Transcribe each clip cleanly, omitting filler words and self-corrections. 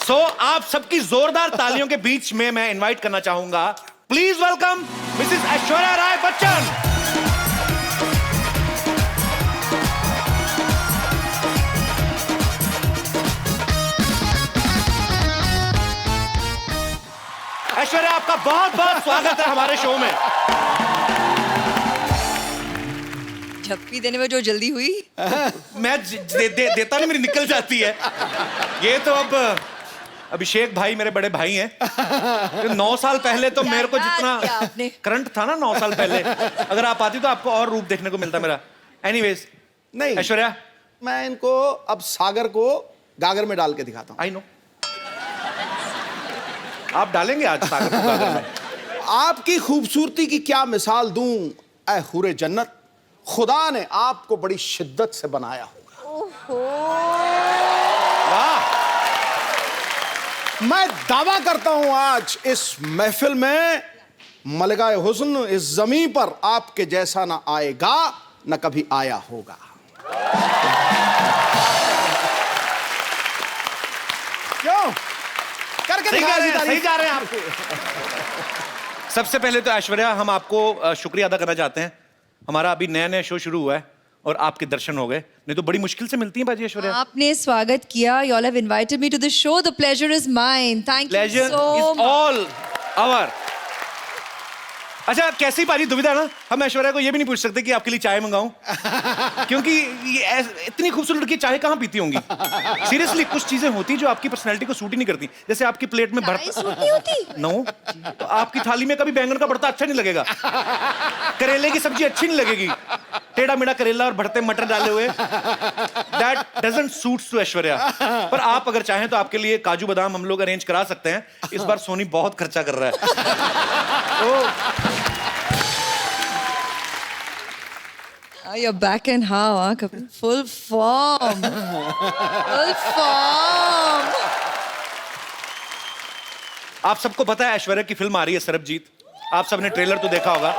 सो आप सबकी जोरदार तालियों के बीच में मैं इनवाइट करना चाहूंगा, please welcome Mrs Aishwarya Rai Bachchan. Aishwarya, आपका बहुत बहुत स्वागत है हमारे शो में। झप्पी देने में जो जल्दी हुई मैं देता नहीं, मेरी निकल जाती है। ये तो अब अभिषेक भाई मेरे बड़े भाई हैं। 9 साल पहले तो मेरे को जितना करंट था ना 9 साल पहले, अगर आप आती तो आपको और रूप देखने को मिलता मेरा। एनीवेज, नहीं ऐश्वर्या, मैं इनको अब सागर को गागर में डाल के दिखाता हूँ। आई नो आप डालेंगे आज सागर को गागर में। आपकी खूबसूरती की क्या मिसाल दूं ऐ हुरे जन्नत, खुदा ने आपको बड़ी शिद्दत से बनाया होगा। वाह, मैं दावा करता हूं आज इस महफिल में मलिकाए हुस्न इस जमीन पर आपके जैसा ना आएगा न कभी आया होगा। क्यों करके सही दिखाया जी, सही जा रहे हैं आप। सबसे पहले तो ऐश्वर्या, हम आपको शुक्रिया अदा करना चाहते हैं। हमारा अभी नया नया शो शुरू हुआ है और आपके दर्शन हो गए, नहीं तो बड़ी मुश्किल से मिलती हैं बाजी ऐश्वर्या। आपने स्वागत किया। You all have invited me to the show. The pleasure is mine. Thank you Pleasure so is much. all our। अच्छा, कैसी पाजी दुविधा ना, हम ऐश्वर्या को ये भी नहीं पूछ सकते कि आपके लिए चाय मंगाऊं, क्योंकि ये इतनी खूबसूरत लड़की चाय कहाँ पीती होंगी। सीरियसली, कुछ चीजें होती जो आपकी पर्सनैलिटी को सूट ही नहीं करती। जैसे आपकी प्लेट में चाय सूट नहीं होती? नो, तो आपकी थाली में कभी बैंगन का भरता अच्छा नहीं लगेगा, करेले की सब्जी अच्छी नहीं लगेगी, टेढ़ा मेढ़ा करेला और भरते मटर डाले हुए, that doesn't suits to Aishwarya. पर आप अगर चाहें तो आपके लिए काजू बादाम हम लोग अरेंज करा सकते हैं। इस बार सोनी बहुत खर्चा कर रहा है। You're back in how, huh? Kapil? Full form. Full form. आप सबको पता है ऐश्वर्या की फिल्म आ रही है सरबजीत, आप सबने ट्रेलर तो देखा होगा।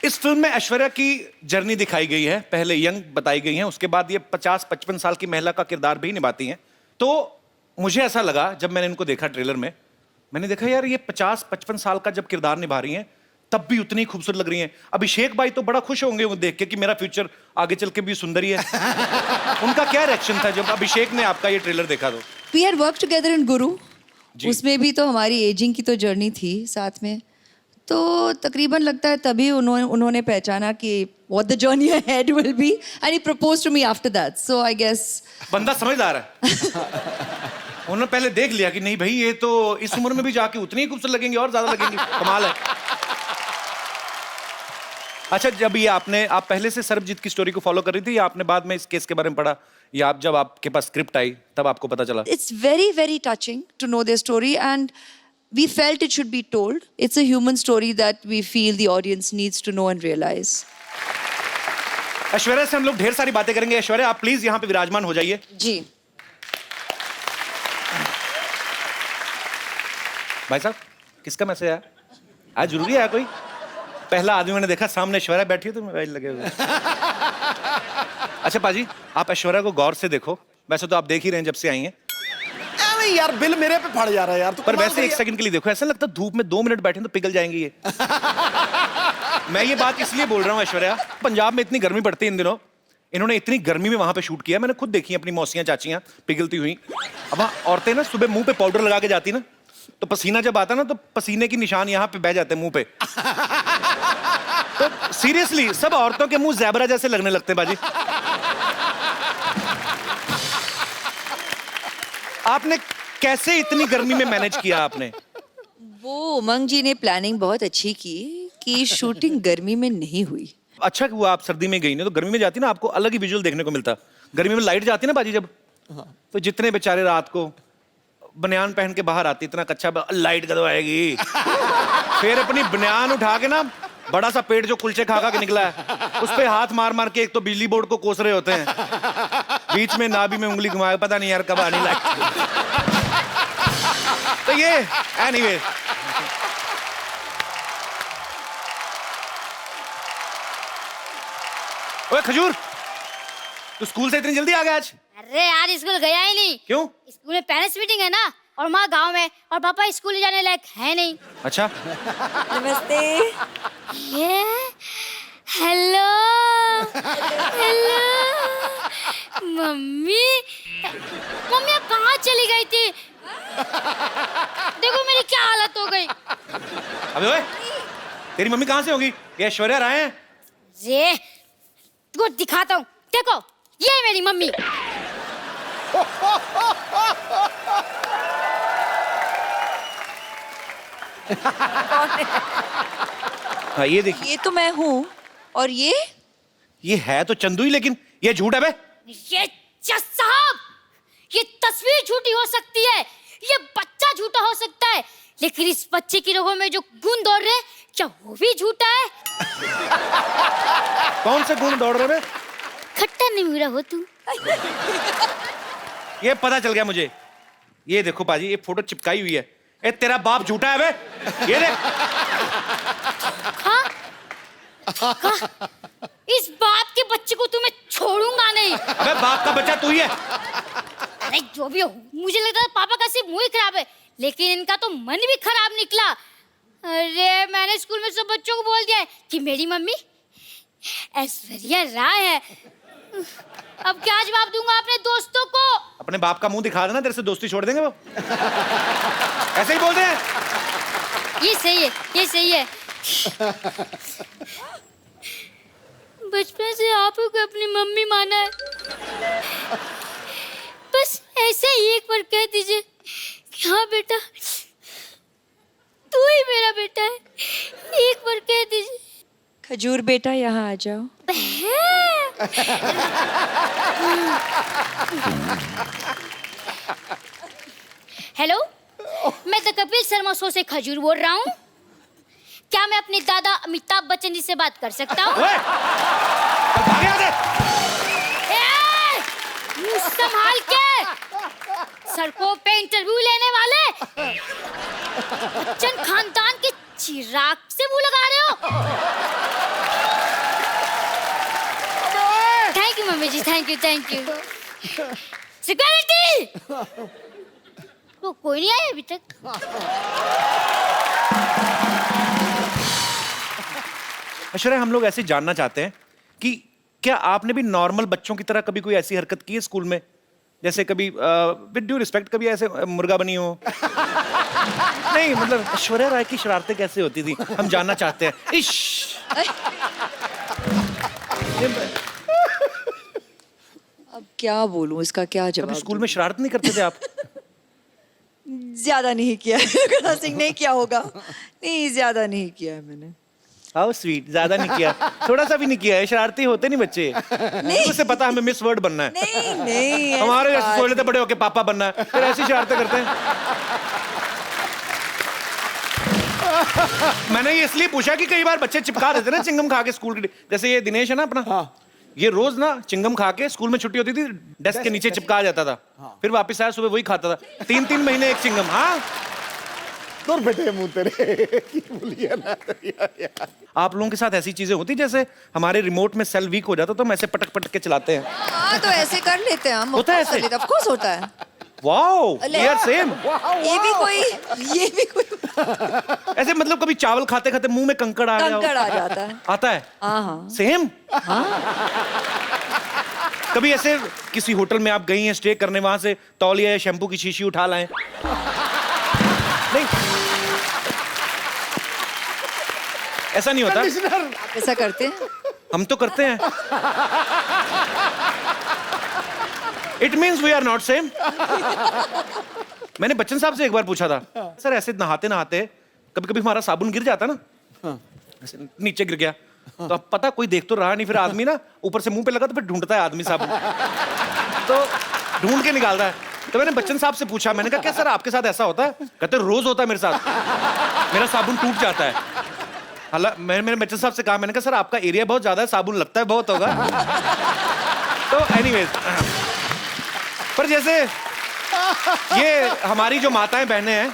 इस फिल्म में ऐश्वर्या की जर्नी दिखाई गई है, पहले यंग बताई गई है, उसके बाद ये 50-55 साल की महिला का किरदार भी निभाती हैं। तो मुझे ऐसा लगा जब मैंने इनको देखा ट्रेलर में, मैंने देखा यार ये 50-55 साल का जब किरदार निभा रही हैं तब भी उतनी खूबसूरत लग रही हैं। अभिषेक भाई तो बड़ा खुश होंगे वो देख के कि मेरा फ्यूचर आगे चल के भी सुंदर ही है। उनका क्या रिएक्शन था जब अभिषेक ने आपका ये ट्रेलर देखा? तो We had worked together in Guru. उसमें भी तो हमारी एजिंग की तो जर्नी थी साथ में, तो तकरीबन लगता है तभी उन्होंने पहचाना कि what the journey ahead will be, and he proposed to me after that. So I guess बंदा समझदार है। उन्होंने पहले देख लिया कि नहीं भाई ये तो इस उम्र में भी जाके उतनी ही खूबसूरत लगेंगे और ज्यादा लगेंगी, कमाल है। अच्छा, जब ये आप पहले से सरबजीत की स्टोरी को फॉलो कर रही थी या आपने बाद में इस केस के बारे में पढ़ा, या आप जब आपके पास स्क्रिप्ट आई तब आपको पता चला? it's very very touching to know their story, and we felt it should be told. It's a human story that we feel the audience needs to know and realize. Aishwarya से हम लोग ढेर सारी बातें करेंगे। ऐश्वर्या, आप प्लीज यहाँ पे विराजमान हो जाइए। जी भाई साहब, किसका मैसेज आया? आज जरूरी है कोई? पहला आदमी मैंने देखा सामने ऐश्वर्या बैठी है तो मोबाइल लगे हुए। अच्छा पाजी, आप ऐश्वर्या को गौर से देखो, वैसे तो आप देख ही रहे हैं जब से आई हैं। नहीं यार, बिल मेरे पे फट जा रहा है यार। तो पर वैसे एक सेकंड के लिए देखो, ऐसा लगता है धूप में 2 मिनट बैठे तो पिघल जाएंगी ये। मैं ये बात इसलिए बोल रहा हूँ ऐश्वर्या, पंजाब में इतनी गर्मी पड़ती है इन दिनों, इन्होंने इतनी गर्मी में वहां पे शूट किया, मैंने खुद देखी अपनी मौसियां चाचियां पिघलती हुई। अब औरतें ना सुबह मुंह पे पाउडर लगा के जाती ना, तो पसीना जब आता ना तो पसीने की निशान यहाँ पे बह जाते हैं मुंह पे। तो सीरियसली सब औरतों के मुंह ज़ेबरा जैसे लगने लगते हैं बाजी। आपने कैसे इतनी गर्मी में मैनेज किया आपने? वो उमंग जी ने प्लानिंग बहुत अच्छी की कि शूटिंग गर्मी में नहीं हुई। अच्छा हुआ आप सर्दी में गई, नहीं तो गर्मी में जाती ना आपको अलग ही विजुअल देखने को मिलता। गर्मी में लाइट जाती ना बाजी जब, तो जितने बेचारे रात को बनियान पहन के बाहर आती, इतना कच्चा लाइट कदों आएगी, फिर अपनी बनियान उठा के ना बड़ा सा पेट जो कुलचे खा खा के निकला है उस पे हाथ मार मार के एक तो बिजली बोर्ड को कोस रहे होते हैं, बीच में नाभि में उंगली घुमाए, पता नहीं यार कब आनी लाइट। तो ये एनीवे, ओए खजूर, तू स्कूल से इतनी जल्दी आ गया आज? अरे यार स्कूल गया ही नहीं। क्यों? स्कूल में पेरेंट्स मीटिंग है ना, और माँ गांव में, और पापा स्कूल जाने लायक है नहीं। अच्छा। नमस्ते। ये हेलो हेलो मम्मी। मम्मी आप कहाँ चली गई थी? देखो मेरी क्या हालत हो गई। अबे ओए, तेरी मम्मी कहाँ से होगी? ये ऐश्वर्या राय हैं? ये तुमको दिखाता हूँ, देखो ये है मेरी मम्मी। हाँ ये देखिए, ये तो मैं हूँ, और ये है तो चंदू ही, लेकिन ये झूठ है बे। ये जज साहब, ये तस्वीर झूठी हो सकती है, ये बच्चा झूठा हो सकता है, लेकिन इस बच्चे की रगों में जो खून दौड़ रहे हैं, क्या वो भी झूठा है? कौन से गुण दौड़ रहे बे? खट्टा नहीं मिला हो तुम। ये पता चल गया मुझे। ये देखो पाजी, ये फोटो चिपकाई हुई है। ए तेरा बाप झूठा है बे। ये देख। इस बाप के बच्चे को तुम्हें छोड़ूंगा नहीं। अबे बाप का बच्चा तू ही है। अरे जो भी हो, मुझे लगता है पापा का सिर्फ मुंह ही खराब है, लेकिन इनका तो मन भी खराब निकला। अरे मैंने स्कूल में सब बच्चों को बोल दिया है कि मेरी मम्मी ऐश्वर्या राय है। अब क्या जवाब दूंगा अपने दोस्तों को? अपने बाप का मुंह दिखा देना, तेरे से दोस्ती छोड़ देंगे वो। ऐसे ही बोलते हैं। ये सही है, ये सही है। बचपन से आप ही को अपनी मम्मी माना है, बस ऐसे ही एक बार कह दीजिए कि हाँ बेटा तू ही मेरा बेटा है, एक बार कह दीजिए। खजूर बेटा यहाँ आ जाओ। हेलो, मैं द कपिल शर्मा शो से खजूर बोल रहा हूँ। क्या मैं अपने दादा अमिताभ बच्चन जी से बात कर सकता हूँ? ओए, चल भाग यहाँ से। मुंह संभाल के, सड़कों पे इंटरव्यू लेने वाले बच्चन खानदान के चिराग से मुंह लगा रहे हो। Thank you mummy ji, thank you thank you. Security, तो कोई नहीं आया अभी तक। ऐश्वर्या, हम लोग ऐसे जानना चाहते हैं कि क्या आपने भी नॉर्मल बच्चों की तरह कभी कोई ऐसी हरकत की है स्कूल में? जैसे कभी विद ड्यू रिस्पेक्ट कभी ऐसे मुर्गा बनी हो? नहीं मतलब ऐश्वर्या राय की शरारतें कैसे होती थी, हम जानना चाहते हैं। इश। अब क्या बोलूं, इसका क्या कभी जवाब स्कूल में शरारत नहीं करते थे आप? ज्यादा नहीं किया है। सिंह नहीं किया होगा, नहीं ज्यादा नहीं किया है मैंने। हाउ स्वीट, ज्यादा नहीं किया, थोड़ा सा भी नहीं किया है। शरारती होते नहीं बच्चे। उससे पता हमें मिस वर्ल्ड बनना है। नहीं नहीं, हमारे जैसे सोच लेते बड़े होके पापा बनना है, फिर ऐसी शरारतें करते हैं। मैंने ये इसलिए पूछा कि कई बार बच्चे चिपका देते ना चिंगम खा के स्कूल के। जैसे ये दिनेश है ना अपना, हाँ। ये रोज ना चिंगम खा के स्कूल में छुट्टी होती थी डेस्क के नीचे चिपका जाता था। फिर वापस आया सुबह वही खाता था, 3-3 महीने एक चिंगम। हाँ दूर बेटे मुंह तेरे की बोलिए ना यार। आप लोगों के साथ ऐसी चीजें होती जैसे हमारे रिमोट में सेल वीक हो जाता तो हम ऐसे पटक पटक के चलाते हैं? हाँ तो ऐसे कर लेते हैं हम। होता है ऐसे? ऑफ कोर्स होता है। Wow, we are same. ये भी कोई ऐसे मतलब कभी चावल खाते खाते मुंह में कंकड़ आ गया हो? कंकड़ आ जाता है। आता है? हाँ। सेम। कभी ऐसे किसी होटल में आप गई हैं स्टे करने, वहां से तौलिया या शैम्पू की शीशी उठा लाएं? नहीं, ऐसा नहीं होता। कंडीशनर ऐसा करते हैं? हम तो करते हैं। It means we are not same. मैंने बच्चन साहब से एक बार पूछा था, सर ऐसे नहाते नहाते कभी कभी हमारा साबुन गिर जाता ना, ऐसे नीचे गिर गया, तो अब पता कोई देख तो रहा नहीं, फिर आदमी ना ऊपर से मुंह पे लगा तो फिर ढूंढता है आदमी साबुन, तो ढूंढ के निकालता है। तो मैंने बच्चन साहब से पूछा, मैंने कहा क्या सर आपके साथ ऐसा होता है? कहते रोज होता है मेरे साथ, मेरा साबुन टूट जाता है। हालांकि मैंने बच्चन साहब से कहा, मैंने कहा सर आपका एरिया बहुत ज्यादा है, साबुन लगता है बहुत होगा। तो एनीवेज, पर जैसे ये हमारी जो माताएं बहनें हैं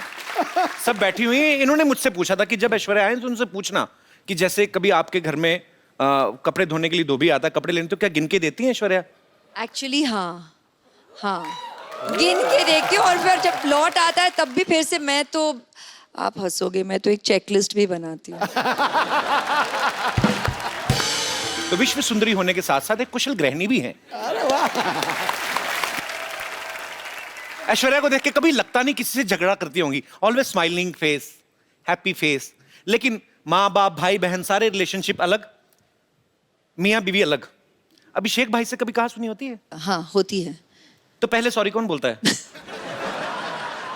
सब बैठी हुई हैं, इन्होंने मुझसे पूछा था कि जब ऐश्वर्या आए तो उनसे पूछना कि जैसे कभी आपके घर में कपड़े धोने के लिए धोबी आता है, कपड़े लेने, तो क्या गिन के देती हैं ऐश्वर्या? एक्चुअली हाँ, हाँ, गिन के देखती हूँ और फिर जब लौट आता है तब भी फिर से मैं तो, आप हंसोगे, मैं तो एक चेकलिस्ट भी बनाती हूँ। तो विश्व सुंदरी होने के साथ साथ एक कुशल गृहिणी भी हैं। ऐश्वर्या को देख के कभी लगता नहीं किसी से झगड़ा करती होंगी, always smiling face, happy face. लेकिन माँ बाप भाई बहन सारे रिलेशनशिप अलग, मियाँ बीवी अलग। अभिषेक भाई से कभी कहा सुनी होती है? हाँ, होती है। तो पहले सॉरी कौन बोलता है?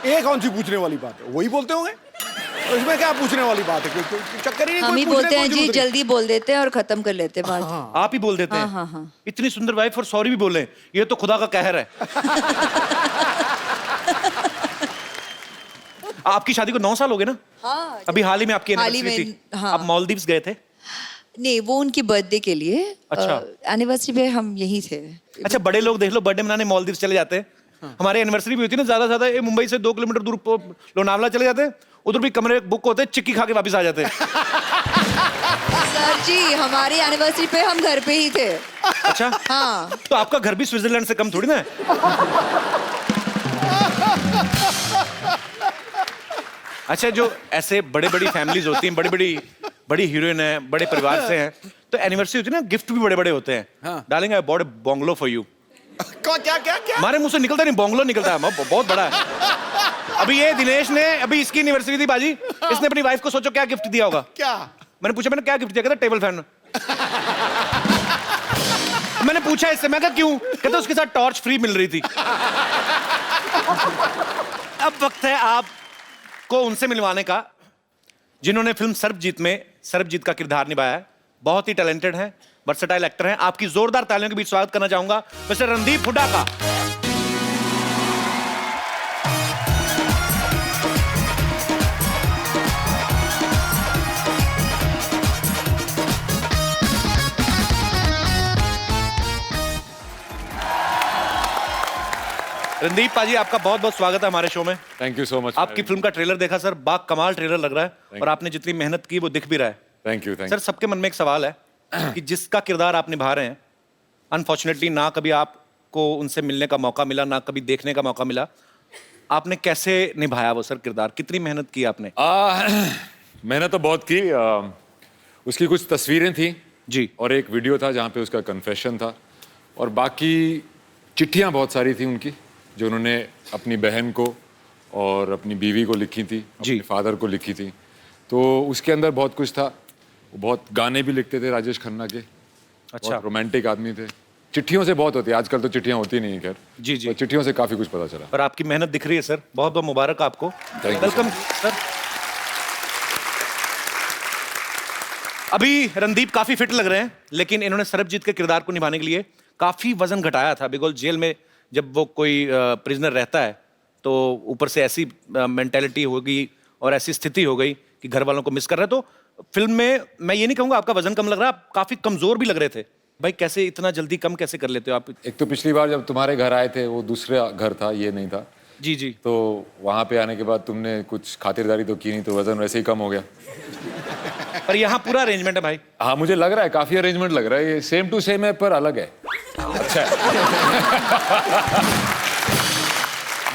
ये कौन सी पूछने वाली बात है, वही बोलते होंगे। तो इसमें क्या पूछने वाली बात है, कोई चक्कर ही नहीं। हम कोई ही पूछने बोलते की हैं कोई जी, जरूरत नहीं। जल्दी बोल देते हैं और खत्म कर लेते हैं बात। आप ही बोल देते हैं? हाँ, हाँ। इतनी सुंदर वाइफ और सॉरी भी बोले, ये तो खुदा का कहर है। आपकी शादी को 9 साल हो गए ना? हाँ, अभी हाल ही में आपकी हाल ही एनिवर्सरी में, थी। हाँ। आप मालदीव्स गए थे? नहीं, वो उनकी बर्थडे के लिए। अच्छा। एनिवर्सरी पे हम यहीं थे। अच्छा, बड़े लोग देख लो बर्थडे मनाने मालदीव्स चले जाते हैं। हमारे एनिवर्सरी भी होती है ना, ज्यादा ज्यादा ये मुंबई से 2 किलोमीटर दूर लोनावला चले जाते हैं, उधर भी कमरे बुक होते हैं, चिक्की खा के वापस आ जाते हैं। सर जी, हमारी एनिवर्सरी पे हम घर पे ही थे। अच्छा, हाँ। तो आपका घर भी स्विट्जरलैंड से कम थोड़ी ना है। अच्छा, जो ऐसे बड़े बड़ी फैमिलीज होती हैं, बड़ी हीरोइन है, बड़े परिवार से हैं, तो एनिवर्सरी होती है ना, गिफ्ट भी बड़े बड़े होते हैं। हाँ। डालेंगे I bought a bungalow for you. क्या क्या क्या? हमारे मुंह से निकलता नहीं, बंगलो निकलता है, बहुत बड़ा है। अभी ये दिनेश ने, अभी इसकी एनिवर्सरी थी बाजी, इसने अपनी वाइफ को सोचो क्या गिफ्ट दिया होगा। क्या? मैंने पूछा, मैंने क्या गिफ्ट दिया? कहता टेबल फैन। मैंने पूछा इससे, मैं कहा क्यों? कहता उसके साथ टॉर्च फ्री मिल रही थी। अब वक्त है आपको उनसे मिलवाने का जिन्होंने फिल्म सर्वजीत में सर्वजीत का किरदार निभाया है। बहुत ही टैलेंटेड हैं, वर्सेटाइल एक्टर हैं। आपकी जोरदार तालियों के बीच स्वागत करना चाहूंगा मिस्टर रणदीप हुड्डा का। रणदीप पाजी, आपका बहुत बहुत स्वागत है हमारे शो में। Thank you so much. आपकी फिल्म का ट्रेलर देखा सर, बा कमाल ट्रेलर लग रहा है और आपने जितनी मेहनत की वो दिख भी रहा है। Thank you. सर, सबके मन में एक सवाल है कि जिसका किरदार आप निभा रहे हैं, अनफॉर्चुनेटली ना कभी आपको उनसे मिलने का मौका मिला, ना कभी देखने का मौका मिला, आपने कैसे निभाया वो सर किरदार? कितनी मेहनत की आपने? मैंने तो बहुत की। उसकी कुछ तस्वीरें थी जी, और एक वीडियो था जहाँ पे उसका कन्फेशन था, और बाकी चिट्ठियाँ बहुत सारी थी उनकी जो उन्होंने अपनी बहन को और अपनी बीवी को लिखी थी, जी। अपने फादर को लिखी थी। तो उसके अंदर बहुत कुछ था। वो बहुत गाने भी लिखते थे राजेश खन्ना के। अच्छा। रोमांटिक आदमी थे। चिट्ठियों से बहुत होती है, आजकल तो चिट्ठियाँ होती नहीं है खैर। जी, जी। तो चिट्ठियों से काफी कुछ पता चला। पर आपकी मेहनत दिख रही है सर, बहुत बहुत मुबारक आपको। Thank you, welcome sir. अभी रणदीप काफी फिट लग रहे हैं, लेकिन इन्होंने सरबजीत के किरदार को निभाने के लिए काफी वजन घटाया था। बिकॉज जेल में जब वो कोई प्रिजनर रहता है तो ऊपर से ऐसी मेंटेलिटी हो गई और ऐसी स्थिति हो गई कि घर वालों को मिस कर रहे हैं। तो फिल्म में मैं ये नहीं कहूँगा आपका वजन कम लग रहा है, आप काफी कमजोर भी लग रहे थे। भाई कैसे इतना जल्दी कम कैसे कर लेते हो आप? एक तो पिछली बार जब तुम्हारे घर आए थे वो दूसरा घर था, ये नहीं था। जी जी। तो वहां पे आने के बाद तुमने कुछ खातिरदारी तो की नहीं, तो वजन वैसे ही कम हो गया। पर यहाँ पूरा अरेंजमेंट है भाई। हाँ, मुझे लग रहा है काफी अरेंजमेंट लग रहा है। ये सेम टू सेम है पर अलग है। अच्छा है।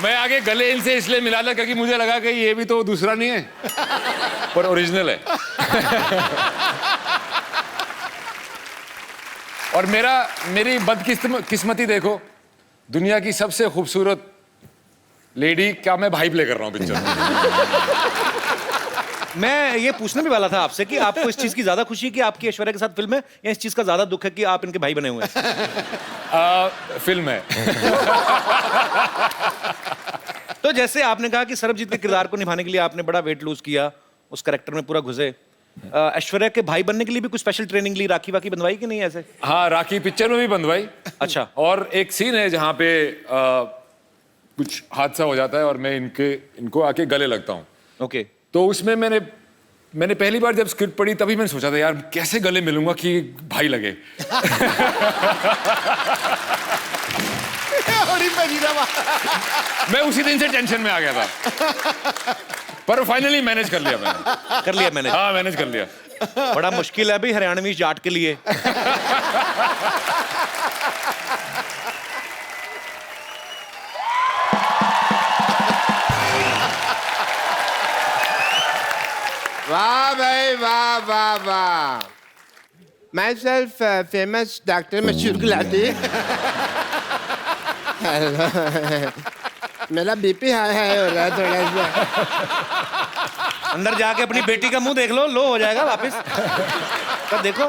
मैं आगे गले इनसे इसलिए मिला था क्योंकि मुझे लगा कि ये भी तो दूसरा नहीं है पर ओरिजिनल है। और मेरी बदकिस्मती देखो, दुनिया की सबसे खूबसूरत लेडी का मैं भाई प्ले कर रहा हूँ पिक्चर में। मैं ये पूछने भी वाला था आपसे कि आपको इस चीज की ज्यादा खुशी है कि आपकी ऐश्वर्या के साथ फिल्म है, या इस चीज का ज्यादा दुख है कि आप इनके भाई बने हुए हैं? फिल्म है। तो जैसे आपने कहा कि सरबजीत के किरदार को निभाने के लिए आपने बड़ा वेट लूज किया, उस कैरेक्टर में पूरा घुसे। ऐश्वर्या के भाई बनने के लिए भी कुछ स्पेशल ट्रेनिंग ली, राखी वाकी बंधवाई कि नहीं ऐसे? हाँ, राखी पिक्चर में भी बंधवाई। अच्छा। और एक सीन है जहाँ पे कुछ हादसा हो जाता है और मैं इनको आके गले लगता हूँ। ओके। तो उसमें मैंने पहली बार जब स्क्रिप्ट पढ़ी तभी मैंने सोचा था यार कैसे गले मिलूंगा कि भाई लगे। मैं उसी दिन से टेंशन में आ गया था, पर फाइनली मैनेज कर लिया मैंने। कर लिया मैंने? हाँ, मैनेज कर लिया। बड़ा मुश्किल है अभी हरियाणवी जाट के लिए। वाह भाई वाह वाह वाह। माई सेल्फ फेमस डॉक्टर मशहूर गुलाटी। मेरा बीपी हाई हो रहा है थोड़ा सा। अंदर जाके अपनी बेटी का मुंह देख लो हो जाएगा वापस। तब देखो।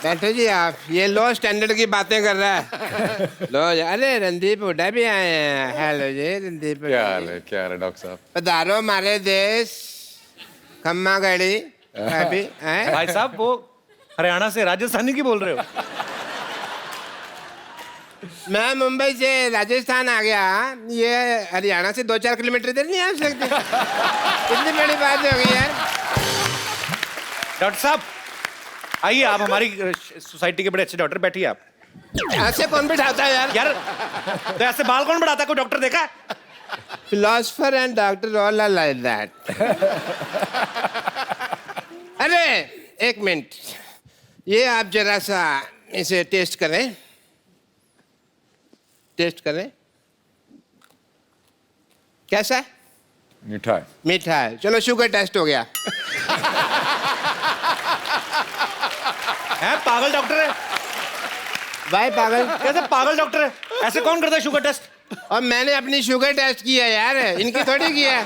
बैठो जी आप, ये लो स्टैंडर्ड की बातें कर रहा है। लो अरे रणदीप हुड्डा भी आए हैं। हेलो जी रणदीप। क्या हाल है डॉक्टर साहब? पधारो हमारे देश। खम्मा गड़ी अभी भाई साहब वो हरियाणा से राजस्थानी की बोल रहे हो? मैं मुंबई से राजस्थान आ गया। ये हरियाणा से 2-4 किलोमीटर इधर नहीं आ सकते। इतनी बड़ी बात हो गई यार। डॉक्टर साहब आइए, आप हमारी सोसाइटी के बड़े अच्छे डॉक्टर, बैठिए आप। ऐसे कौन बिठाता है यार? यार तो ऐसे बाल कौन बढ़ाता है? कोई डॉक्टर देखा? Philosopher and doctor all are like that. अरे एक मिनट, ये आप जरा सा इसे टेस्ट करें। टेस्ट करें। कैसा है? मीठा है। मीठा है। चलो शुगर टेस्ट हो गया। है पागल डॉक्टर है? भाई पागल कैसे पागल डॉक्टर है? ऐसे कौन करता है शुगर टेस्ट? और मैंने अपनी शुगर टेस्ट किया यार, इनकी थोड़ी किया।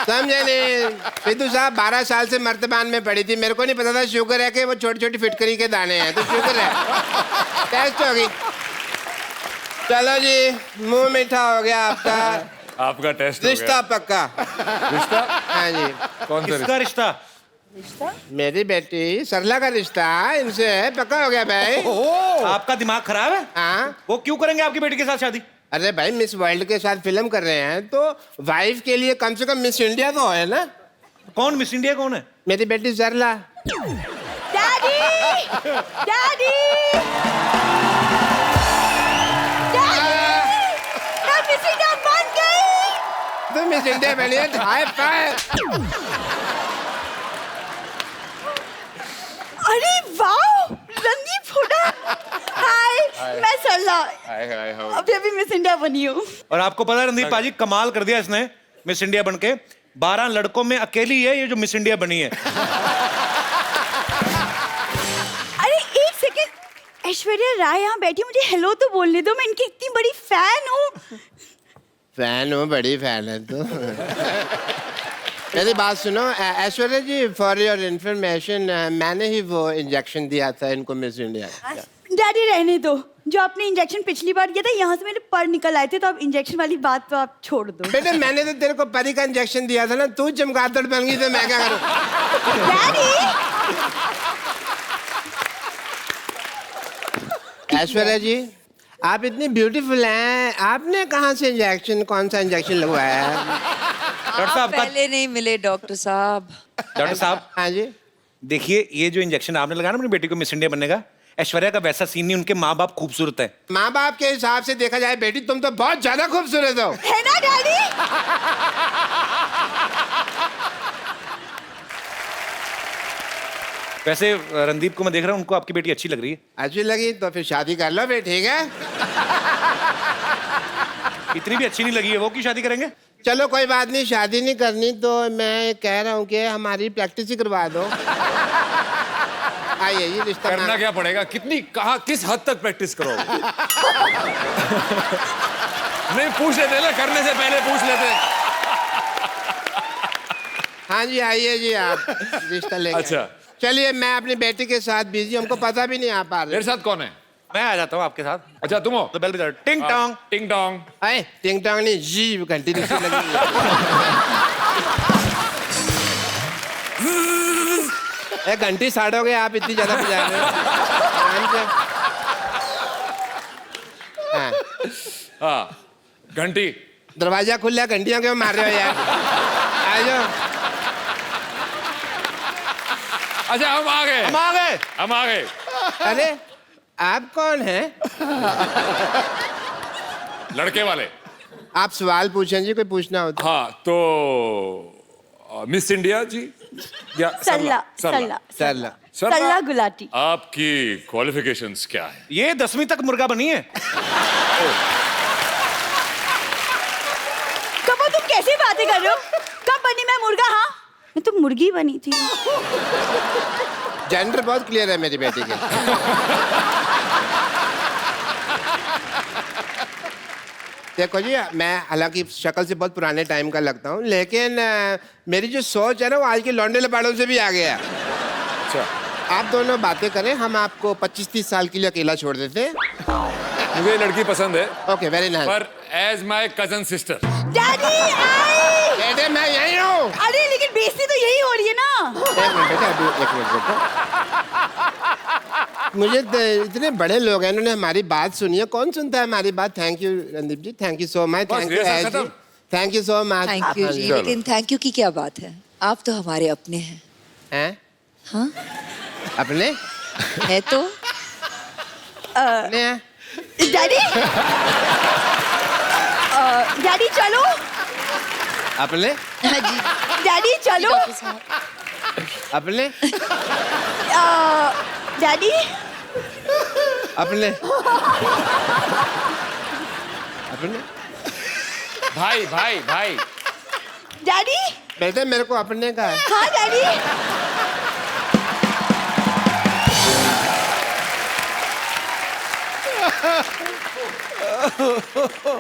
समझे नहीं? सिद्धू साहब 12 साल से मर्तबान में पड़ी थी, मेरे को नहीं पता था शुगर है कि वो छोटी छोटी फिटकरी के दाने हैं। तो शुगर है। टेस्ट हो गई। चलो जी, मुंह मीठा हो गया आपका। आपका टेस्ट रिश्ता पक्का। रिश्ता? हाँ जी। कौन सा किसका रिश्ता? मेरी बेटी सरला का रिश्ता इनसे पक्का हो गया भाई। आपका दिमाग खराब है? हाँ। वो क्यों करेंगे आपकी बेटी के साथ शादी? अरे भाई मिस वर्ल्ड के साथ फिल्म कर रहे हैं तो वाइफ के लिए कम से कम मिस इंडिया तो है ना। कौन मिस इंडिया कौन है? मेरी बेटी सरला। डैडी डैडी मैं मिस इंडिया बन गई। तुम मिस इंडिया बनी है। हाय फाइव। अरे वाह रणदीप हुड्डा। हाय मैं सरला, अभी अभी मिस इंडिया बनी हूँ। और आपको पता है रणदीप पाजी कमाल कर दिया इसने मिस इंडिया बनके। 12 लड़कों में अकेली है ये जो मिस इंडिया बनी है। अरे एक सेकंड, ऐश्वर्या राय यहाँ बैठी, मुझे हेलो तो बोलने दो, मैं इनकी इतनी बड़ी फैन हूँ। फैन हो, बड़ी फैन है तो। मेरी बात सुनो ऐश्वर्या जी, फॉर योर इंफॉर्मेशन मैंने ही वो इंजेक्शन दिया था इनको मिस इंडिया। डैडी रहने दो, जो आपने इंजेक्शन पिछली बार किया था यहाँ से मेरे पर निकल आए थे, तो अब इंजेक्शन वाली बात तो आप छोड़ दो। बेटे मैंने तो तेरे को परी का इंजेक्शन दिया था ना, तू चमगादड़ बन गई तो मैं क्या करूं? डैडी ऐश्वर्या जी आप इतनी ब्यूटीफुल हैं, आपने कहाँ से इंजेक्शन, कौन सा इंजेक्शन लगवाया है? डॉक्टर साहब का पहले नहीं मिले डॉक्टर साहब। डॉक्टर साहब हाँ जी। देखिए ये जो इंजेक्शन आपने लगाया ना अपनी बेटी को मिस इंडिया बनने का, ऐश्वर्या का वैसा सीन नहीं, उनके माँ बाप खूबसूरत है। माँ बाप के हिसाब से देखा जाए बेटी तुम तो बहुत ज्यादा खूबसूरत हो। है ना डैडी? वैसे रणदीप को मैं देख रहा हूँ, उनको आपकी बेटी अच्छी लग रही है। अच्छी लगी तो फिर शादी कर लो बे, ठीक है? इतनी भी अच्छी नहीं लगी है वो, की शादी करेंगे? चलो कोई बात नहीं, शादी नहीं करनी तो मैं कह रहा हूँ कि हमारी प्रैक्टिस ही करवा दो। आइए ये रिश्ता करना क्या पड़ेगा? कितनी कहाँ किस हद तक प्रैक्टिस करोगे? नहीं पूछ लेते ना, करने से पहले पूछ लेते। हाँ जी आइए जी आप रिश्ता लेके। अच्छा। चलिए मैं अपनी बेटी के साथ बिजी, हमको पता भी नहीं आ पा रहा। मेरे साथ कौन है? मैं आ जाता हूँ आपके साथ। अच्छा तुम हो? तो बेल बजा, टिंग टोंग। टिंग टोंग। अरे टिंग टोंग नहीं, जी घंटी दूसरी लगी। घंटी साड़ोगे आप, इतनी ज्यादा बजा रहे हो। हाँ। हाँ घंटी। दरवाजा खुला, घंटियां क्यों मार रहे हो यार? आ जाओ। अच्छा हम आ गए। हम आ गए। हम आ गए। अरे आप कौन हैं? लड़के वाले। आप सवाल पूछें जी, कोई पूछना हो तो। हाँ तो मिस इंडिया जी या सरला सरला सरला सरला सरला गुलाटी। आपकी क्वालिफिकेशंस क्या है? ये 10वीं तक मुर्गा बनी है। कब तुम कैसी बातें कर रहे हो? कब बनी मैं मुर्गा? हाँ मैं तो मुर्गी बनी थी। जेंडर बहुत क्लियर है मेरी बेटी के। देखो जी, मैं हालांकि शक्ल से बहुत पुराने टाइम का लगता हूँ, लेकिन मेरी जो सोच है ना वो आज के लौंडे लपाड़ों से भी आ गया है। अच्छा, आप दोनों बातें करें, हम आपको 25-30 साल के लिए अकेला छोड़ देते हैं। मुझे ये लड़की पसंद है, ओके, वेरी नाइस। पर as my cousin sister. Daddy आई। बेटे मैं यही हूँ। अरे लेकिन बेइज्जती तो यही हो रही है ना। एक मिनट बेटा, अभी एक मिनट बेटा। मुझे इतने बड़े लोग हैं, इन्होंने हमारी बात सुनी है। कौन सुनता है हमारी बात? Thank you Randeep ji, thank you so much. Thank you rehearsal खत्म? Thank you so much. Thank you ji, लेकिन थैंक यू की क्या बात है, आप तो हमारे अपने हैं। हैं? हाँ, अपने है तो। अपने हैं? डैडी डैडी चलो। अपने हाँ जी, डैडी चलो। अपने डैडी अपने अपने भाई भाई भाई। डैडी। बेटे मेरे को अपने का है। हाँ डैडी।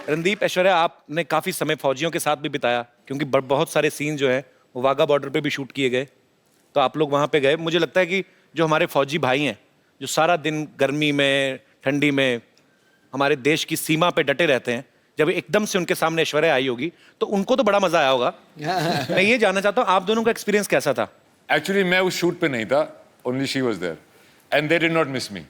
रणदीप, ऐश्वर्या, आपने काफी समय फौजियों के साथ भी बिताया, क्योंकि बहुत सारे सीन जो है वो वाघा बॉर्डर पे भी शूट किए गए, तो आप लोग वहां पे गए। मुझे लगता है कि जो हमारे फौजी भाई हैं, जो सारा दिन गर्मी में ठंडी में हमारे देश की सीमा पे डटे रहते हैं, जब एकदम से उनके सामने ऐश्वर्या आई होगी तो उनको तो बड़ा मजा आया होगा। मैं ये जानना चाहता हूँ, आप दोनों का एक्सपीरियंस कैसा था? एक्चुअली मैं उस शूट पे नहीं था, only she was there and they did not miss me.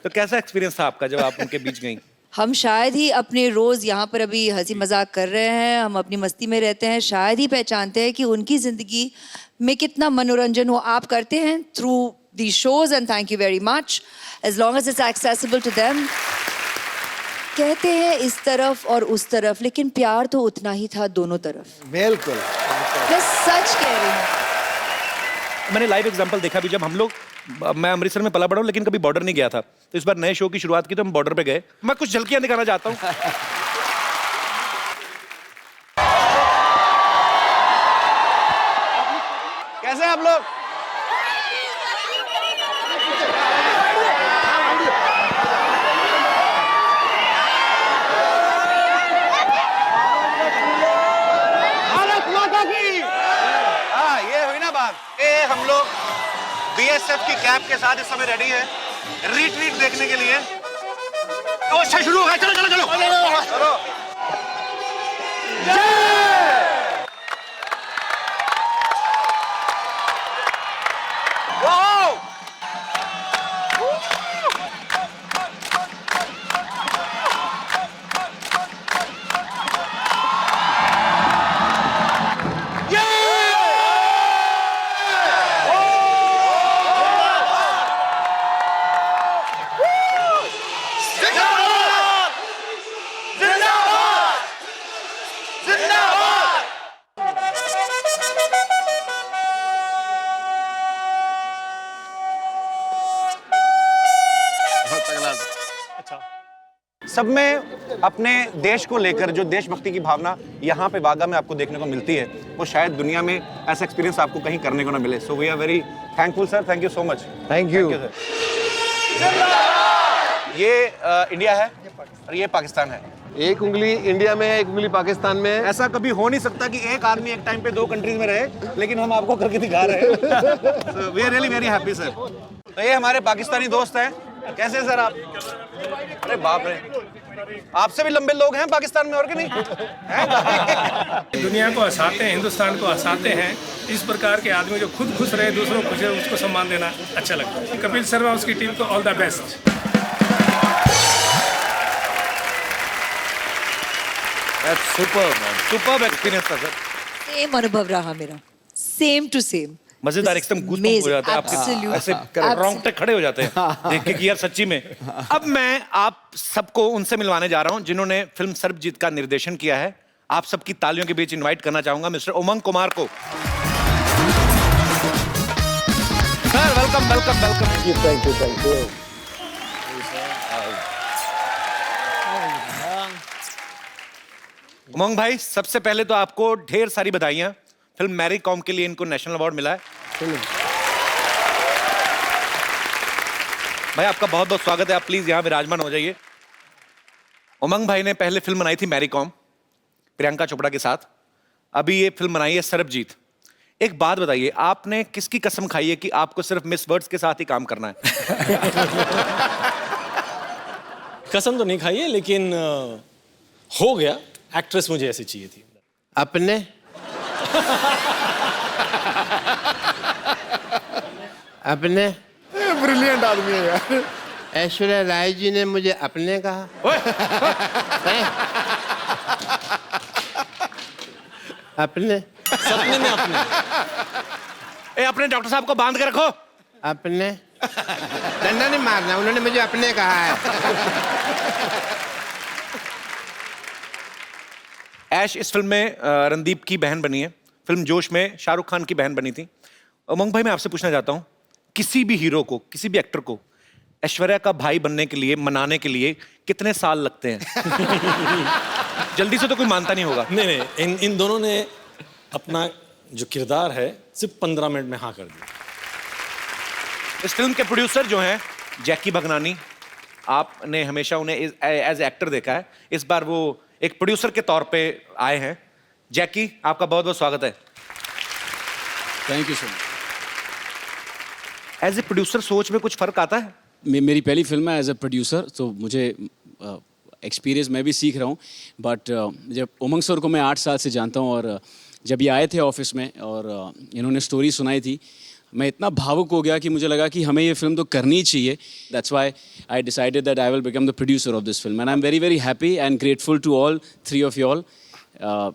तो कैसा एक्सपीरियंस था आपका जब आप उनके बीच गई? हम शायद ही अपने रोज यहाँ पर अभी हंसी मजाक कर रहे हैं, हम अपनी मस्ती में रहते हैं, शायद ही पहचानते हैं कि उनकी जिंदगी में कितना मनोरंजन हो। आप करते हैं through the shows and thank you very much, as long as it's accessible to them. कहते हैं इस तरफ और उस तरफ, लेकिन प्यार तो उतना ही था दोनों तरफ। बिल्कुल। मैं सच कह रही हूँ। मैंने लाइव एग्जांपल देखा भी, जब हम लोग, मैं अमृतसर में पला बड़ा हूँ लेकिन कभी बॉर्डर नहीं गया था, तो इस बार नए शो की शुरुआत की तो हम बॉर्डर पे गए। मैं कुछ झलकियां दिखाना चाहता हूँ। कैसे हैं आप लोग? भारत माता की। हाँ, ये हुई ना बात। हम लोग बीएसएफ की कैप के साथ इस समय रेडी है रीट्रीट देखने के लिए। तो अच्छा शुरू हो गया, चलो चलो चलो चलो। वाओ! सब में अपने देश को लेकर जो देशभक्ति की भावना यहाँ पे वाघा में आपको देखने को मिलती है, वो शायद दुनिया में ऐसा एक्सपीरियंस आपको कहीं करने को ना मिले। So we are very thankful sir, thank you so much. Thank you sir. ये इंडिया है और ये पाकिस्तान है। एक उंगली इंडिया में है, एक उंगली पाकिस्तान में है। ऐसा कभी हो नहीं सकता कि एक आदमी एक टाइम पे दो कंट्रीज में रहे, लेकिन हम आपको करके दिखा रहे हैं। We are really very happy sir. तो ये हमारे पाकिस्तानी दोस्त हैं। कैसे सर आप? अरे बाप रे, आपसे भी लंबे लोग हैं पाकिस्तान में, और कि नहीं? दुनिया को हंसाते हैं, हिंदुस्तान को हंसाते हैं। इस प्रकार के आदमी जो खुद खुश रहे, दूसरों को खुश रहे, उसको सम्मान देना अच्छा लगता है। कपिल शर्मा उसकी टीम को all the best. Superb experience था सर। सेम अनुभव रहा मेरा, सेम टू सेम। मजेदार, एकदम गूज़बम्प हो जाता है आपके, Absolute. ऐसे रोंगटे खड़े हो जाते हैं देख के कि यार सच्ची में। अब मैं आप सबको उनसे मिलवाने जा रहा हूं जिन्होंने फिल्म सर्वजीत का निर्देशन किया है। आप सबकी तालियों के बीच इनवाइट करना चाहूंगा मिस्टर उमंग कुमार को। Sir welcome welcome welcome. Thank you thank you. Umang भाई, सबसे पहले तो आपको ढेर सारी बधाइयां। फिल्म मैरी कॉम के लिए इनको नेशनल अवार्ड मिला है। भाई आपका बहुत बहुत स्वागत है, आप प्लीज यहाँ विराजमान हो जाइए। उमंग भाई ने पहले फिल्म बनाई थी मैरी कॉम, प्रियंका चोपड़ा के साथ। अभी ये फिल्म बनाई है सरबजीत। एक बात बताइए, आपने किसकी कसम खाई है कि आपको सिर्फ मिस वर्ड्स के साथ ही काम करना है? कसम तो नहीं खाई है, लेकिन हो गया। एक्ट्रेस मुझे ऐसी चाहिए थी। अपने अपने ब्रिलियंट आदमी है यार। ऐश्वर्या राय जी ने मुझे अपने कहा। हैं? अपने सपने में अपने। अपने डॉक्टर साहब को बांध के रखो। अपने डंडा नहीं मारना, उन्होंने मुझे अपने कहा है। ऐश इस फिल्म में रणदीप की बहन बनी है। फिल्म जोश में शाहरुख खान की बहन बनी थी। उमंग भाई, मैं आपसे पूछना चाहता हूँ, किसी भी हीरो को, किसी भी एक्टर को ऐश्वर्या का भाई बनने के लिए, मनाने के लिए कितने साल लगते हैं? जल्दी से तो कोई मानता नहीं होगा। नहीं, इन दोनों ने अपना जो किरदार है सिर्फ 15 मिनट में हाँ कर दिया। इस फिल्म के प्रोड्यूसर जो हैं जैकी भगनानी, आपने हमेशा उन्हें एज एक्टर देखा है, इस बार वो एक प्रोड्यूसर के तौर पे आए हैं। जैकी, आपका बहुत बहुत स्वागत है। Thank you so much. As a producer सोच में कुछ फर्क आता है? मेरी पहली फिल्म है एज ए प्रोड्यूसर, तो मुझे एक्सपीरियंस मैं भी सीख रहा हूँ। बट जब उमंग सर को मैं 8 साल से जानता हूँ, और जब ये आए थे ऑफिस में और इन्होंने स्टोरी सुनाई थी, मैं इतना भावुक हो गया कि मुझे लगा कि हमें ये फिल्म तो करनी ही चाहिए। That's why I decided that I will become the producer of this film, and I am very very happy and grateful to all 3 of you all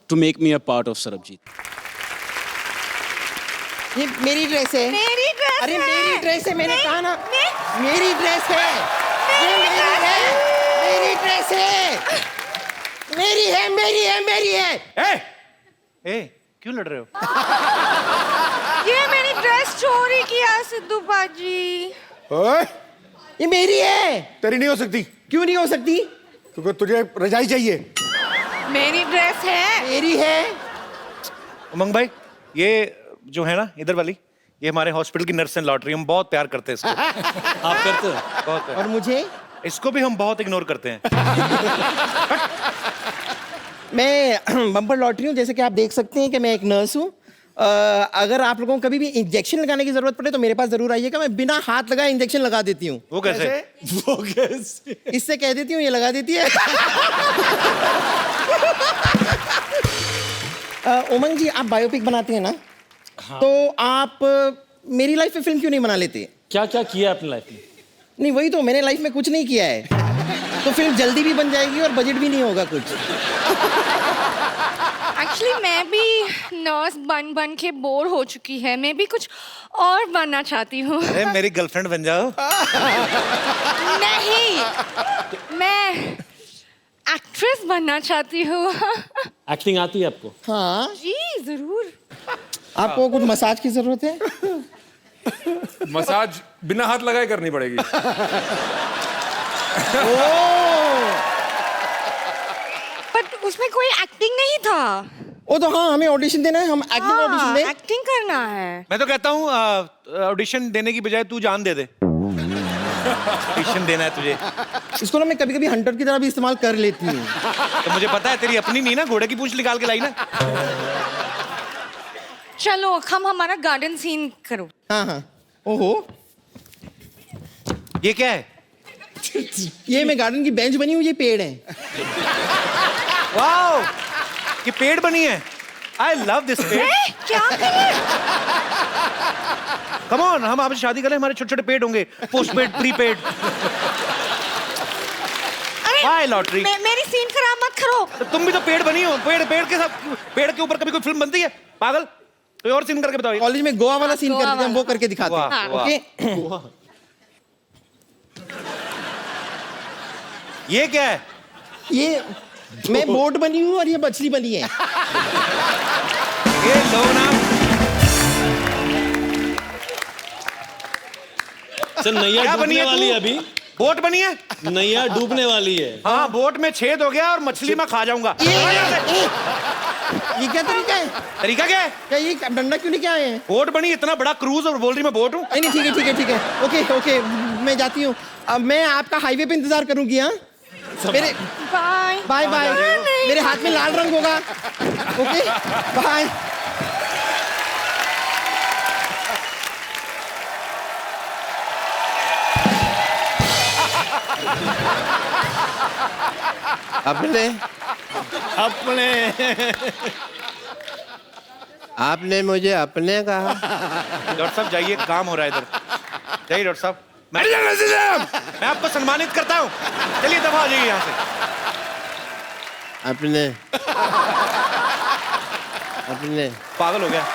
to make me a part of Sarabjit. ये मेरी dress है। मेरी dress अरे है। मेरी dress है, मैंने कहा ना। मे- मेरी ड्रेस है। ये मेरी है। मेरी ड्रेस है। मेरी है, मेरी है, मेरी है। ए, क्यों लड़ रहे हो? ये मेरी ड्रेस चोरी किया सिद्धू बाजी। ओए, ये मेरी है। तेरी नहीं हो सकती, क्यों नहीं हो सकती? क्योंकि तुझे रजाई चाहिए। मेरी ड्रेस है। मेरी है। उमंग भाई, ये जो है ना इधर वाली, ये हमारे हॉस्पिटल की नर्स एंड लॉटरी, हम बहुत प्यार करते हैं इसको। आप करते हो? बहुत प्यार। और मुझे? इसको भी हम बहुत इग्नोर करते हैं। मैं बम्पर लॉटरी हूँ, जैसे कि आप देख सकते हैं कि मैं एक नर्स हूँ। अगर आप लोगों को कभी भी इंजेक्शन लगाने की जरूरत पड़े तो मेरे पास जरूर आइएगा, मैं बिना हाथ लगाए इंजेक्शन लगा देती हूँ। वो कैसे? वो कैसे? इससे कह देती हूँ, ये लगा देती है। उमंग जी, आप बायोपिक बनाते हैं ना? हाँ। तो आप मेरी लाइफ में फिल्म क्यों नहीं बना लेते? क्या क्या किया अपनी लाइफ में? नहीं, वही तो, मैंने लाइफ में कुछ नहीं किया है। तो फिल्म जल्दी भी बन जाएगी और बजट भी नहीं होगा कुछ। एक्चुअली मैं भी नर्स बन बन के बोर हो चुकी है, मैं भी कुछ और बनना चाहती हूँ। अरे मेरी गर्लफ्रेंड बन जाओ। नहीं, मैं एक्ट्रेस बनना चाहती हूँ। एक्टिंग आती है आपको? हाँ जी जरूर। आपको कुछ मसाज की जरूरत है? मसाज बिना हाथ लगाए करनी पड़ेगी। बट उसमें कोई एक्टिंग नहीं था। ओ तो हाँ, हमें ऑडिशन देना है, हम एक्टिंग ऑडिशन दें। एक्टिंग करना है। मैं तो कहता हूँ ऑडिशन देने की बजाय तू जान दे दे। ऑडिशन देना है तुझे। इसको ना मैं कभी कभी हंटर की तरह भी इस्तेमाल कर लेती हूँ। तो मुझे पता है तेरी अपनी नहीं ना, घोड़े की पूंछ निकाल के लाई ना। चलो हम हमारा गार्डन सीन करो। हाँ हाँ। ओहो, ये क्या है? ये मैं गार्डन की बेंच बनी हूँ, ये पेड़ है। वाओ, ये पेड़ बनी है। आई लव दिस पेड़। क्या करें? कम ऑन, हम आपसे शादी करें, हमारे छोटे छोटे पेड़ होंगे, postpaid, prepaid. By lottery. मेरी सीन खराब मत करो। तुम भी तो पेड़ बनी हो। पेड़ के साथ, पेड़ के ऊपर कभी कोई फिल्म बनती है? पागल, कोई और सीन करके बताओ। कॉलेज में गोवा वाला सीन करते थे हम, वो करके दिखाते हैं। वाह, वाह। ओके। ये क्या है? ये मैं बोट बनी हूँ और ये मछली बनी है। ये लो ना। सर नैया क्या बनी डूबने है वाली तू? है अभी। बोट बनी है? नैया डूबने वाली है। हाँ, बोट में छेद हो गया और मछली मैं खा जाऊंगा। ये क्या तरीका है? तरीका क्या है? क्या ये डंडा क्यों लेके आए हैं? बोट बनी, इतना बड़ा क्रूज, और बोल रही मैं बोट हूँ। नहीं ठीक है ठीक है ठीक है, ओके ओके, मैं जाती हूँ। अब मैं आपका हाईवे पे इंतजार करूंगी। हाँ, मेरे बाय बाय बाय। मेरे हाथ में लाल रंग होगा। Okay bye. अपने आपने मुझे अपने कहा। डॉक्टर साहब जाइए, काम हो रहा है इधर। जाइए डॉक्टर साहब, मैं आपको सम्मानित करता हूँ। चलिए दफा हो जाइए यहाँ से। अपने अपने पागल हो गया।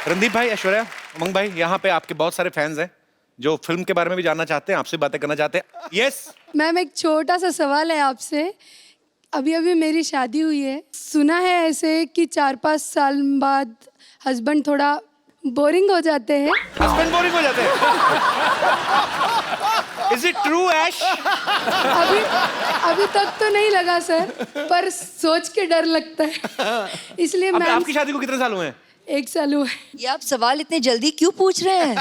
रणदीप भाई, ऐश्वर्या, उमंग भाई, यहाँ पे आपके बहुत सारे फैंस हैं जो फिल्म के बारे में भी जानना चाहते हैं, आपसे बातें करना चाहते हैं। यस मैम, एक छोटा सा सवाल है आपसे। अभी अभी मेरी शादी हुई है, सुना है ऐसे कि 4-5 साल बाद हस्बैंड थोड़ा बोरिंग हो जाते हैं। हस्बैंड बोरिंग हो जाते हैं? इज इट ट्रू ऐश? अभी तक तो नहीं लगा सर, पर सोच के डर लगता है, इसलिए अब मैम। आपकी शादी को कितने साल हुए हैं? 1 साल हुआ है। ये आप सवाल इतने जल्दी क्यों पूछ रहे हैं?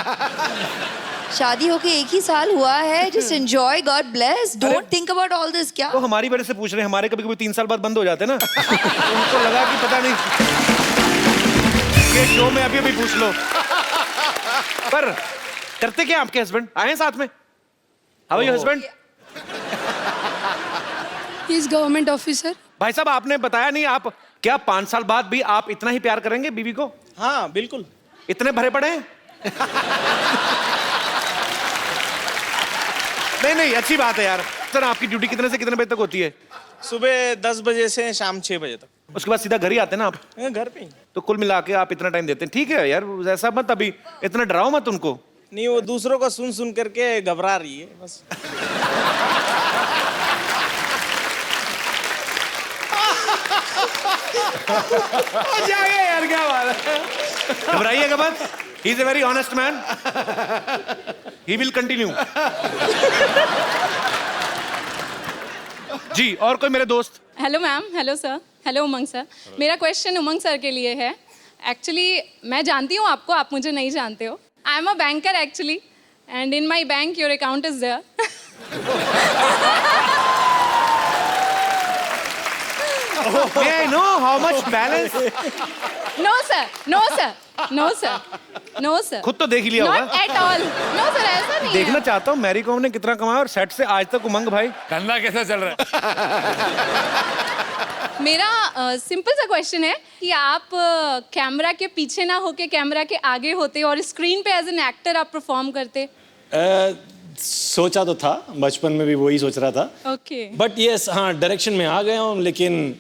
शादी होके 1 ही साल हुआ है। Just enjoy, God bless, don't think about all this. क्या तो हमारी वजह से पूछ रहे हैं? हमारे कभी कभी 3 साल बाद बंद हो जाते हैं ना। तो उनको लगा कि पता नहीं, ये शो में अभी अभी पूछ लो। पर करते क्या आपके हस्बैंड? आए हैं साथ में? How your husband? He is government officer. भाई साहब, आपने बताया नहीं, आप क्या 5 साल बाद भी आप इतना ही प्यार करेंगे बीवी को? हाँ बिल्कुल। इतने भरे पड़े हैं? नहीं, अच्छी बात है यार। सर, आपकी ड्यूटी कितने से कितने बजे तक होती है? सुबह 10 बजे से शाम 6 बजे तक। उसके बाद सीधा घर ही आते हैं ना आप? घर पे ही। तो कुल मिला के आप इतना टाइम देते हैं। ठीक है यार, ऐसा मत, अभी इतना डराओ मत उनको। नहीं, वो दूसरों का सुन सुन करके घबरा रही है बस। जाइए यार, क्या बात है। घबराइएगा मत, he is a very honest man, he will continue. जी, और कोई मेरे दोस्त? Hello ma'am, hello sir, hello Umang sir. मेरा क्वेश्चन उमंग सर के लिए है। एक्चुअली मैं जानती हूँ आपको, आप मुझे नहीं जानते हो। I am a banker actually, and in my bank your account is there. May I know how much balance? No sir, no sir, no sir, no sir. खुद तो देख ही लिया Not होगा। at all. No sir, ऐसा नहीं देखना है। चाहता हूँ मैरी कॉम ने कितना कमाया और सेट से आज तक उमंग भाई। धंधा कैसा चल रहा है? मेरा सिंपल सा क्वेश्चन है कि आप कैमरा के पीछे ना होके कैमरा के आगे होते और स्क्रीन पे एज एन एक्टर आप परफॉर्म करते। सोचा तो था, बचपन में भी वही सोच रहा था। ओके। बट यस, हाँ डायरेक्शन में आ गया हूँ, लेकिन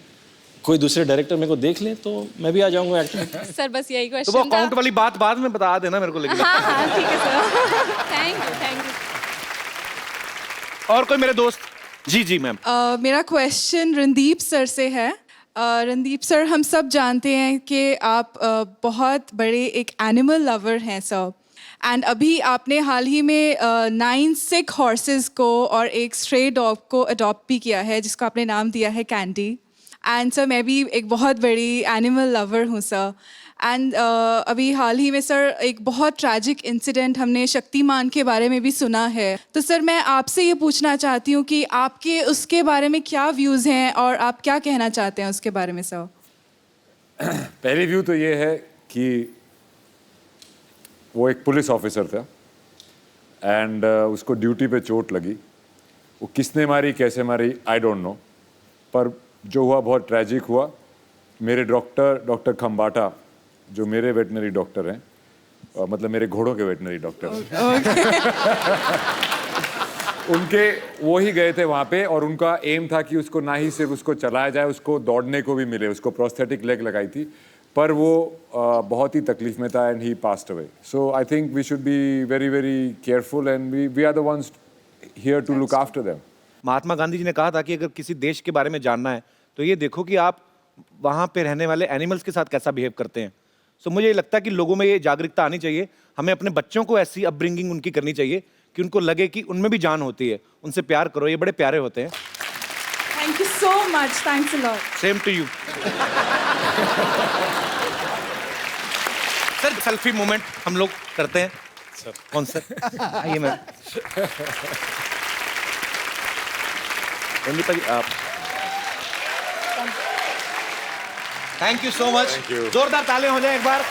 कोई दूसरे डायरेक्टर मेरे को देख ले तो मैं भी आ जाऊंगा एक्टर। सर बस यही तो वो क्वेश्चन था। अकाउंट वाली बात बाद में बता देना मेरे को, लेकिन हाँ ठीक है sir. Thank you, thank you. और कोई मेरे दोस्त? जी मैम। मेरा क्वेश्चन रणदीप सर से है। रणदीप सर, हम सब जानते हैं कि आप बहुत बड़े एक एनिमल लवर हैं सर, एंड अभी आपने हाल ही में 9 सिक हॉर्सेस को और एक स्ट्रे डॉग को अडॉप्ट भी किया है, जिसको आपने नाम दिया है कैंडी। एंड सर, मैं भी एक बहुत बड़ी एनिमल लवर हूँ सर। एंड अभी हाल ही में सर एक बहुत ट्रैजिक इंसिडेंट हमने शक्तिमान के बारे में भी सुना है। तो सर मैं आपसे ये पूछना चाहती हूँ कि आपके उसके बारे में क्या व्यूज़ हैं और आप क्या कहना चाहते हैं उसके बारे में सर? पहली व्यू तो ये है कि वो एक पुलिस ऑफिसर था एंड उसको ड्यूटी पे चोट लगी। वो किसने मारी, कैसे मारी, आई डोंट नो, पर जो हुआ बहुत ट्रैजिक हुआ। मेरे डॉक्टर खम्बाटा, जो मेरे वेटनरी डॉक्टर हैं, मतलब मेरे घोड़ों के वेटनरी डॉक्टर उनके वो ही गए थे वहाँ पे, और उनका एम था कि उसको ना ही सिर्फ उसको चलाया जाए, उसको दौड़ने को भी मिले। उसको प्रोस्थेटिक लेग लगाई थी, पर वो बहुत ही तकलीफ में था and he passed away. So I think we should be very very careful and we are the ones here to look after them. Mahatma Gandhi ji ने कहा था कि अगर किसी देश के बारे में जानना है तो ये देखो कि आप वहाँ पे रहने वाले एनिमल्स के साथ कैसा बिहेव करते हैं। सो मुझे ये लगता है कि लोगों में ये जागरूकता आनी चाहिए। हमें अपने बच्चों को ऐसी अपब्रिंगिंग उनकी करनी चाहिए कि उनको लगे कि उनमें भी जान होती है, उनसे प्यार करो, ये बड़े प्यारे होते हैं। Thank you so much. Thanks a lot. Same to you. Sir selfie moment हम लोग करते हैं सर। कौन सर? आइए मैम। रणदीप जी आप। Thank you so much. जोरदार तालियां हो जाए एक बार।